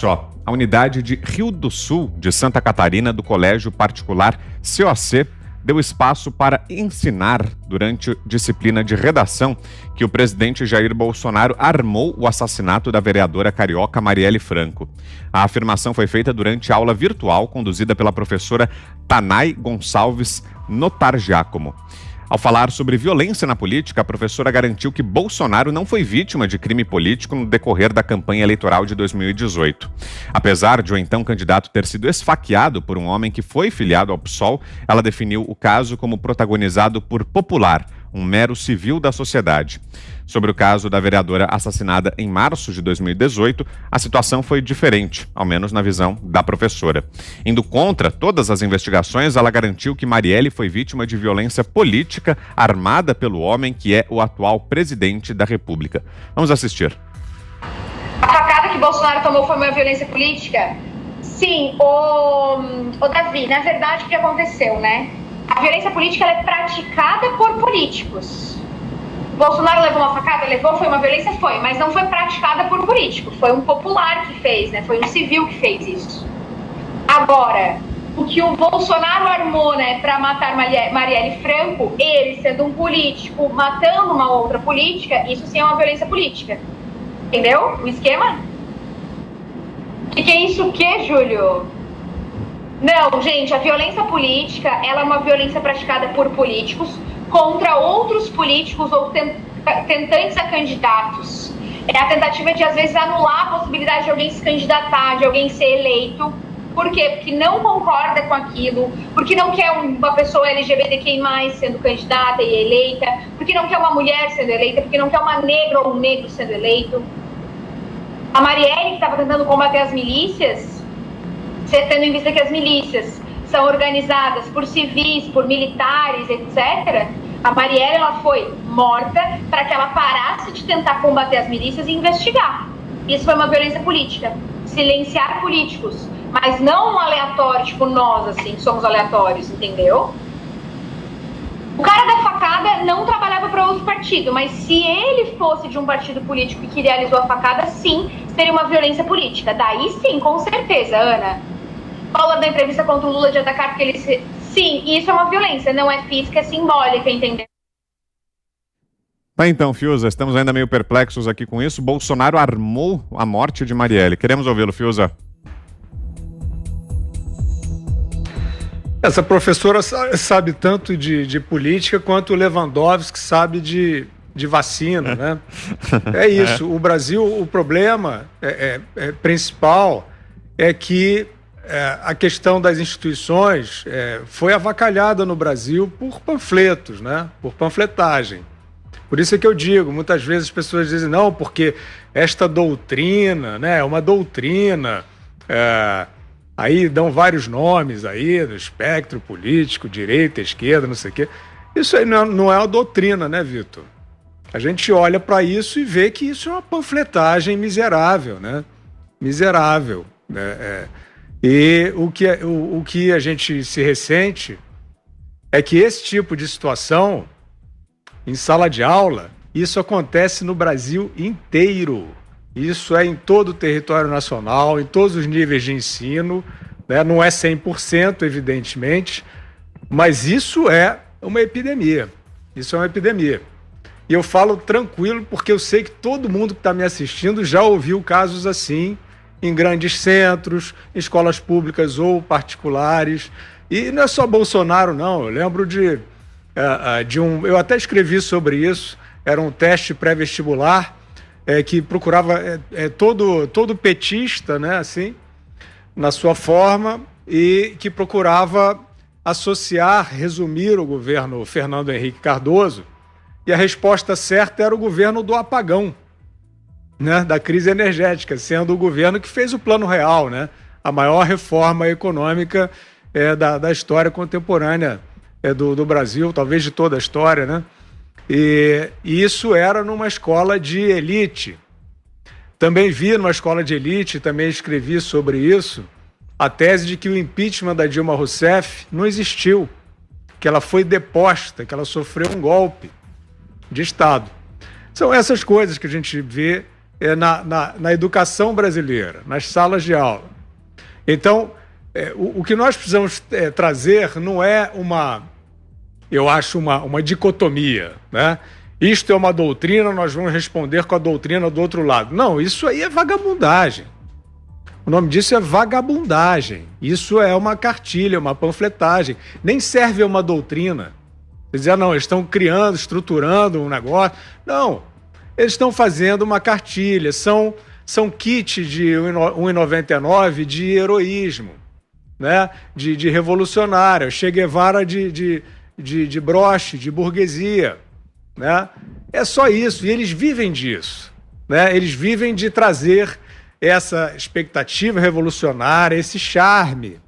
Só, a unidade de Rio do Sul, de Santa Catarina, do Colégio Particular COC, deu espaço para ensinar durante disciplina de redação que o presidente Jair Bolsonaro armou o assassinato da vereadora carioca Marielle Franco. A afirmação foi feita durante aula virtual conduzida pela professora Tanay Gonçalves Notargiacomo. Ao falar sobre violência na política, a professora garantiu que Bolsonaro não foi vítima de crime político no decorrer da campanha eleitoral de 2018. Apesar de o então candidato ter sido esfaqueado por um homem que foi filiado ao PSOL, ela definiu o caso como protagonizado por popular, um mero civil da sociedade. Sobre o caso da vereadora assassinada em março de 2018, a situação foi diferente, ao menos na visão da professora. Indo contra todas as investigações, ela garantiu que Marielle foi vítima de violência política armada pelo homem que é o atual presidente da República. Vamos assistir. A facada que Bolsonaro tomou foi uma violência política? Sim, o Davi, na verdade o que aconteceu, né? A violência política ela é praticada por políticos. Bolsonaro levou uma facada? Levou, foi uma violência? Foi, mas não foi praticada por político, foi um popular que fez, né? Foi um civil que fez isso. Agora, o que o Bolsonaro armou, né, para matar Marielle Franco, ele sendo um político, matando uma outra política, isso sim é uma violência política. Entendeu? O esquema? O que é isso o quê, Júlio? Não, gente, a violência política, ela é uma violência praticada por políticos contra outros políticos ou tentantes a candidatos. É a tentativa de, às vezes, anular a possibilidade de alguém se candidatar, de alguém ser eleito. Por quê? Porque não concorda com aquilo, porque não quer uma pessoa LGBTQI+, sendo candidata e eleita, porque não quer uma mulher sendo eleita, porque não quer uma negra ou um negro sendo eleito. A Marielle, que estava tentando combater as milícias, tendo em vista que as milícias são organizadas por civis, por militares, etc., a Marielle ela foi morta para que ela parasse de tentar combater as milícias e investigar. Isso foi uma violência política. Silenciar políticos, mas não um aleatório, tipo nós, assim, somos aleatórios, entendeu? O cara da facada não trabalhava para outro partido, mas se ele fosse de um partido político que realizou a facada, sim, seria uma violência política. Daí sim, com certeza, Ana. Fala da entrevista contra o Lula de atacar porque ele se... Sim, isso é uma violência, não é física, é simbólica, entendeu? Tá então, Fiuza, estamos ainda meio perplexos aqui com isso. Bolsonaro armou a morte de Marielle. Queremos ouvi-lo, Fiuza. Essa professora sabe tanto de política quanto o Lewandowski sabe de vacina, né? É isso. O Brasil, o problema principal é que a questão das instituições foi avacalhada no Brasil por panfletos, né? Por panfletagem. Por isso é que eu digo, muitas vezes as pessoas dizem, não, porque esta doutrina, né, é uma doutrina, aí dão vários nomes aí, no espectro político, direita, esquerda, não sei o quê. Isso aí não é uma doutrina, né, Vitor? A gente olha para isso e vê que isso é uma panfletagem miserável, né? Miserável. E o que a gente se ressente é que esse tipo de situação, em sala de aula, isso acontece no Brasil inteiro. Isso é em todo o território nacional, em todos os níveis de ensino, né? Não é 100%, evidentemente, mas isso é uma epidemia. Isso é uma epidemia. E eu falo tranquilo porque eu sei que todo mundo que está me assistindo já ouviu casos assim, em grandes centros, escolas públicas ou particulares. E não é só Bolsonaro, não. Eu lembro eu até escrevi sobre isso, era um teste pré-vestibular que procurava todo petista, né, assim, na sua forma, e que procurava resumir o governo Fernando Henrique Cardoso, e a resposta certa era o governo do apagão, né, da crise energética, sendo o governo que fez o Plano Real, né, a maior reforma econômica da história contemporânea do Brasil, talvez de toda a história, né? E isso era numa escola de elite. Também vi numa escola de elite, também escrevi sobre isso, a tese de que o impeachment da Dilma Rousseff não existiu, que ela foi deposta, que ela sofreu um golpe de Estado. São essas coisas que a gente vê na educação brasileira, nas salas de aula. Então, o que nós precisamos trazer não é eu acho, uma dicotomia, né? Isto é uma doutrina, nós vamos responder com a doutrina do outro lado. Não, isso aí é vagabundagem. O nome disso é vagabundagem. Isso é uma cartilha, uma panfletagem. Nem serve a uma doutrina. Quer dizer, não, eles estão criando, estruturando um negócio. Não, eles estão fazendo uma cartilha. São kits de 1,99 de heroísmo, né? De revolucionário. Che Guevara de broche, de burguesia, né? É só isso. E eles vivem disso, né? Eles vivem de trazer essa expectativa revolucionária, esse charme.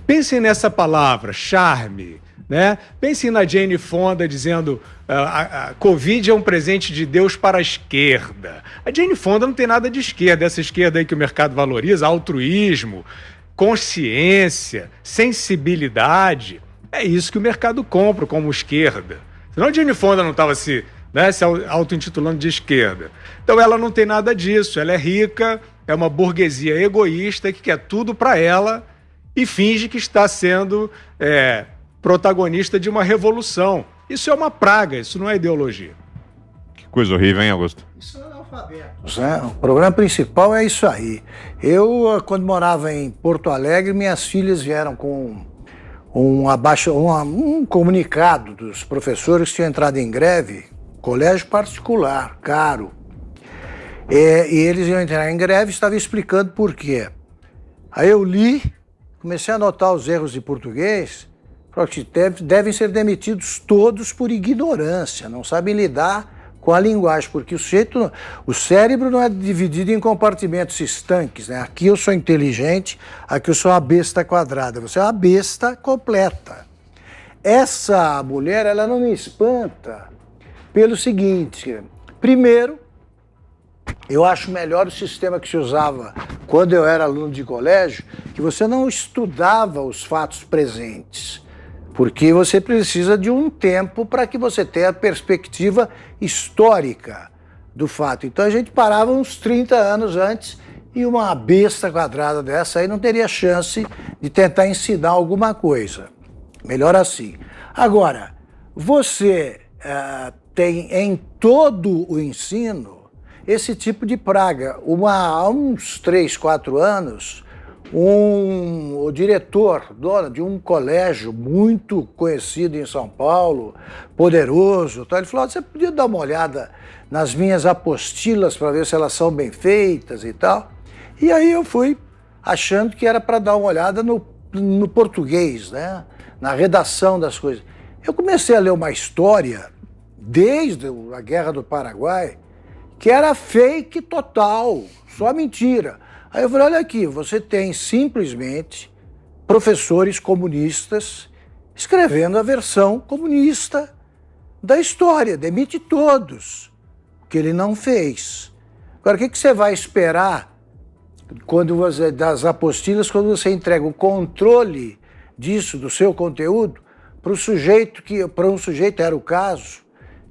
Pensem nessa palavra, charme, né? Pensem na Jane Fonda dizendo a Covid é um presente de Deus para a esquerda. A Jane Fonda não tem nada de esquerda, essa esquerda aí que o mercado valoriza, altruísmo, consciência, sensibilidade. É isso que o mercado compra como esquerda. Senão a Jane Fonda não estava se auto-intitulando de esquerda. Então ela não tem nada disso, ela é rica, é uma burguesia egoísta que quer tudo para ela e finge que está sendo protagonista de uma revolução. Isso é uma praga, isso não é ideologia. Que coisa horrível, hein, Augusto? Isso é analfabetos, né? O programa principal é isso aí. Eu, quando morava em Porto Alegre, minhas filhas vieram com um comunicado dos professores que tinham entrado em greve, colégio particular, caro. E eles iam entrar em greve e estavam explicando por quê. Aí eu li, comecei a anotar os erros de português, falei que devem ser demitidos todos por ignorância, não sabem lidar com a linguagem, porque o cérebro não é dividido em compartimentos estanques, né? Aqui eu sou inteligente, aqui eu sou uma besta quadrada, você é uma besta completa. Essa mulher, ela não me espanta pelo seguinte: primeiro, eu acho melhor o sistema que se usava quando eu era aluno de colégio, que você não estudava os fatos presentes, porque você precisa de um tempo para que você tenha a perspectiva histórica do fato. Então a gente parava uns 30 anos antes e uma besta quadrada dessa aí não teria chance de tentar ensinar alguma coisa. Melhor assim. Agora, você tem em todo o ensino esse tipo de praga. Há uns 3, 4 anos, o diretor de um colégio muito conhecido em São Paulo, poderoso, ele falou: você podia dar uma olhada nas minhas apostilas para ver se elas são bem feitas e tal. E aí eu fui achando que era para dar uma olhada no português, né? Na redação das coisas. Eu comecei a ler uma história desde a Guerra do Paraguai que era fake total, só mentira. Aí eu falei: olha aqui, você tem simplesmente professores comunistas escrevendo a versão comunista da história, demite todos, o que ele não fez. Agora, o que você vai esperar das apostilas quando você entrega o controle disso, do seu conteúdo, para um sujeito, era o caso,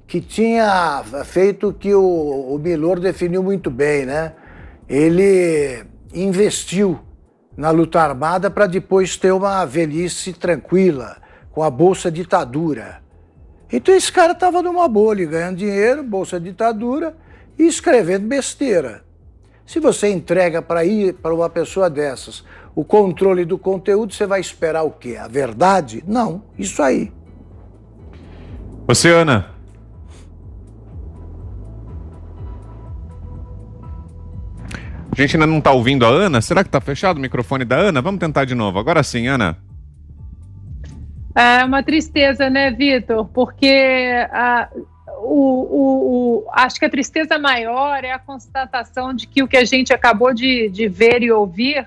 que tinha feito o que o Milor definiu muito bem, né? Ele investiu na luta armada para depois ter uma velhice tranquila, com a Bolsa Ditadura. Então esse cara estava numa bolha, ganhando dinheiro, Bolsa Ditadura, e escrevendo besteira. Se você entrega para uma pessoa dessas o controle do conteúdo, você vai esperar o quê? A verdade? Não, isso aí. Você, Ana. A gente ainda não está ouvindo a Ana? Será que está fechado o microfone da Ana? Vamos tentar de novo. Agora sim, Ana. É uma tristeza, né, Vitor? Porque acho que a tristeza maior é a constatação de que o que a gente acabou de ver e ouvir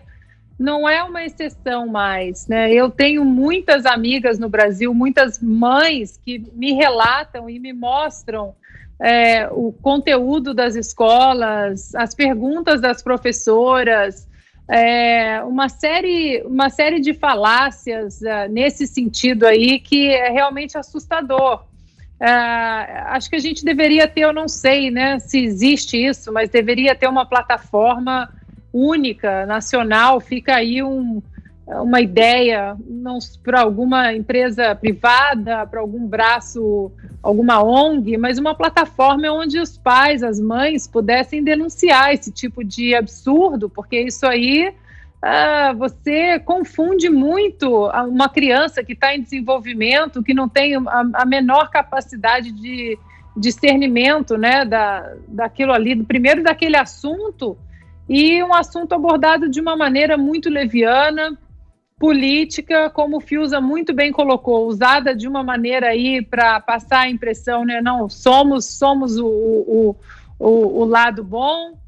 não é uma exceção mais, né? Eu tenho muitas amigas no Brasil, muitas mães que me relatam e me mostram o conteúdo das escolas, as perguntas das professoras, uma série de falácias nesse sentido aí que é realmente assustador. Acho que a gente deveria ter, eu não sei, né, se existe isso, mas deveria ter uma plataforma única, nacional. Fica aí uma ideia para alguma empresa privada, para algum braço, alguma ONG, mas uma plataforma onde os pais, as mães pudessem denunciar esse tipo de absurdo, porque isso aí você confunde muito uma criança que está em desenvolvimento, que não tem a menor capacidade de discernimento, né, daquilo ali, primeiro daquele assunto, e um assunto abordado de uma maneira muito leviana, política, como o Fiuza muito bem colocou, usada de uma maneira aí para passar a impressão, né, não, somos o lado bom,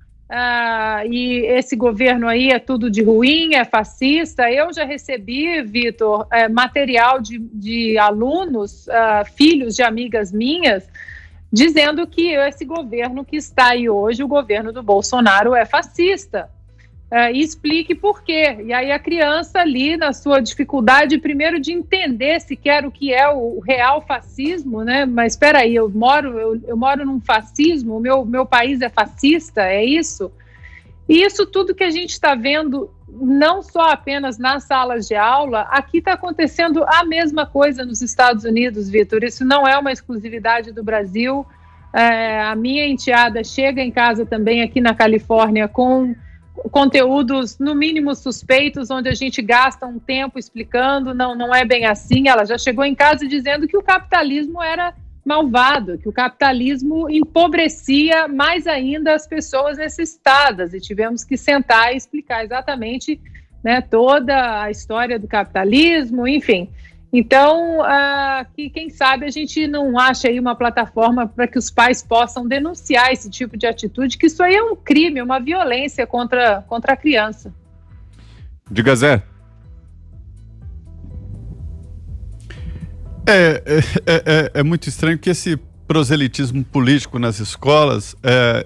e esse governo aí é tudo de ruim, é fascista. Eu já recebi, Vitor, material de alunos, filhos de amigas minhas, dizendo que esse governo que está aí hoje, o governo do Bolsonaro, é fascista. E explique por quê. E aí a criança ali, na sua dificuldade, primeiro de entender sequer o que é o real fascismo, né? Mas espera aí, eu moro num fascismo, o meu país é fascista, é isso? E isso tudo que a gente está vendo, não só apenas nas salas de aula, aqui está acontecendo a mesma coisa nos Estados Unidos, Vitor. Isso não é uma exclusividade do Brasil. A minha enteada chega em casa também aqui na Califórnia com conteúdos, no mínimo, suspeitos, onde a gente gasta um tempo explicando, não é bem assim. Ela já chegou em casa dizendo que o capitalismo era malvado, que o capitalismo empobrecia mais ainda as pessoas necessitadas, e tivemos que sentar e explicar exatamente, né, toda a história do capitalismo, enfim. Então, que quem sabe a gente não acha aí uma plataforma para que os pais possam denunciar esse tipo de atitude, que isso aí é um crime, uma violência contra a criança. Diga, Zé. É muito estranho que esse proselitismo político nas escolas,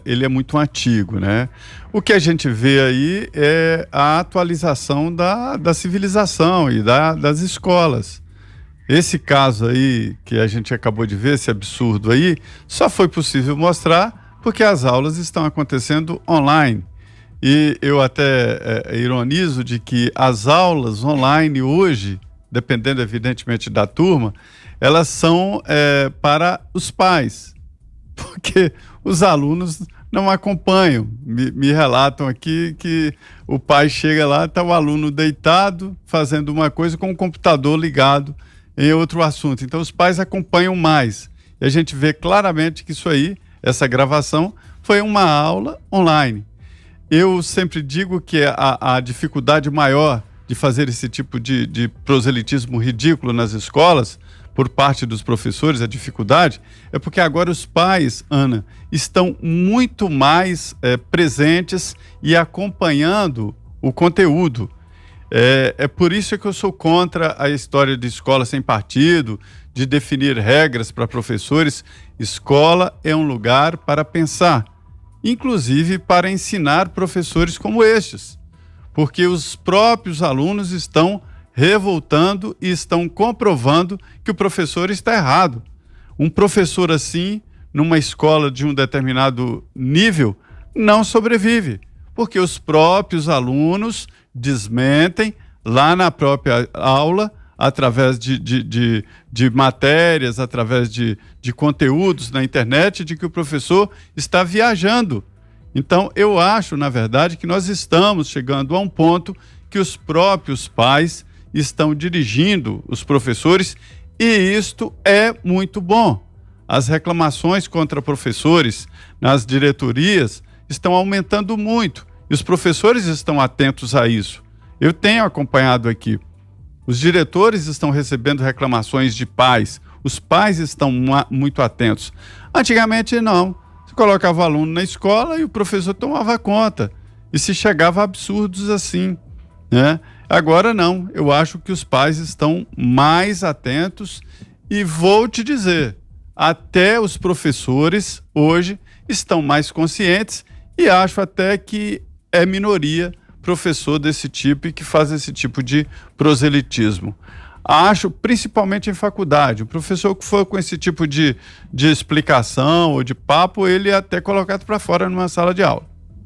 ele é muito antigo, né? O que a gente vê aí é a atualização da civilização e das escolas. Esse caso aí que a gente acabou de ver, esse absurdo aí, só foi possível mostrar porque as aulas estão acontecendo online. E eu até ironizo de que as aulas online hoje, dependendo evidentemente da turma, elas são para os pais, porque os alunos não acompanham. Me relatam aqui que o pai chega lá, está o aluno deitado, fazendo uma coisa com o computador ligado em outro assunto. Então os pais acompanham mais. E a gente vê claramente que isso aí, essa gravação, foi uma aula online. Eu sempre digo que a dificuldade maior de fazer esse tipo de proselitismo ridículo nas escolas, por parte dos professores, a dificuldade, é porque agora os pais, Ana, estão muito mais presentes e acompanhando o conteúdo. É por isso que eu sou contra a história de escola sem partido, de definir regras para professores. Escola é um lugar para pensar, inclusive para ensinar professores como estes, porque os próprios alunos estão revoltando e estão comprovando que o professor está errado. Um professor assim, numa escola de um determinado nível, não sobrevive, porque os próprios alunos desmentem lá na própria aula, através de matérias, através de conteúdos na internet, de que o professor está viajando. Então, eu acho, na verdade, que nós estamos chegando a um ponto que os próprios pais estão dirigindo os professores, e isto é muito bom. As reclamações contra professores nas diretorias estão aumentando muito, e os professores estão atentos a isso. Eu tenho acompanhado aqui. Os diretores estão recebendo reclamações de pais, os pais estão muito atentos. Antigamente não, você colocava o aluno na escola e o professor tomava conta, e se chegava a absurdos assim, né? Agora não, eu acho que os pais estão mais atentos, e vou te dizer, até os professores hoje estão mais conscientes, e acho até que é minoria professor desse tipo e que faz esse tipo de proselitismo. Acho, principalmente em faculdade. O professor que for com esse tipo de explicação ou de papo, ele é até colocado para fora numa sala de aula.